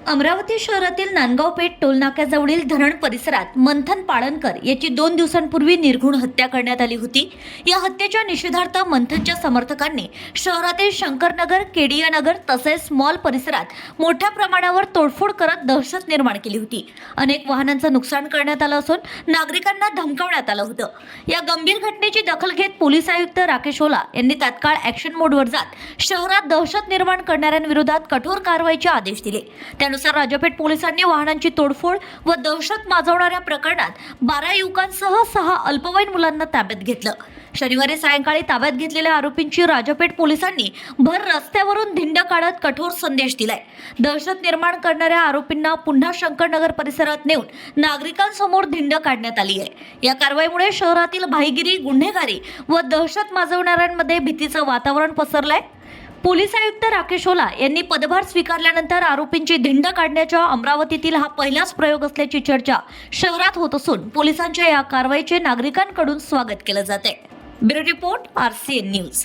अमरावती शहरातील नांदगाव पेठ टोलनाक्याजवळील धरण परिसरात मंथन पाळनकर याची 2 दिवसांपूर्वी निर्घृण हत्या करण्यात आली होती। या हत्येच्या निषेधार्थ मंथनच्या समर्थकांनी शहरातील शंकरनगर, केडियानगर तसेच मॉल परिसरात मोठ्या प्रमाणावर तोडफोड करत दहशत निर्माण केली होती। अनेक वाहनांचं नुकसान करण्यात आलं असून नागरिकांना धमकावण्यात आलं होतं। या गंभीर घटनेची दखल घेत पोलीस आयुक्त राकेश ओला यांनी तात्काळ ॲक्शन मोडवर जात शहरात दहशत निर्माण करणाऱ्यांविरोधात कठोर कारवाईचे आदेश दिले। त्यानुसार राजापेठ पोलिसांनी वाहनांची तोडफोड व दहशत माजवणाऱ्या प्रकरणात 12 युवकांसह 6 अल्पवयीन मुलांना ताब्यात घेतलं। शनिवारी सायंकाळी ताब्यात घेतलेल्या आरोपींची राजापेठ पोलिसांनी भर रस्त्यावरून धिंड काढत कठोर संदेश दिलाय। दहशत निर्माण करणाऱ्या आरोपींना पुन्हा शंकरनगर परिसरात नेऊन नागरिकांसमोर धिंड काढण्यात आली आहे। या कारवाईमुळे शहरातील भाईगिरी, गुन्हेगारी व दहशत माजवणाऱ्यांमध्ये भीतीचं वातावरण पसरलंय। पोलीस आयुक्त राकेश ओला यांनी पदभार स्वीकारल्यानंतर आरोपींची धिंड काढण्याच्या अमरावतीतील हा पहिलाच प्रयोग असल्याची चर्चा शहरात होत असून पोलिसांच्या या कारवाईचे नागरिकांकडून स्वागत केलं जाते। Bureau report, RCN news.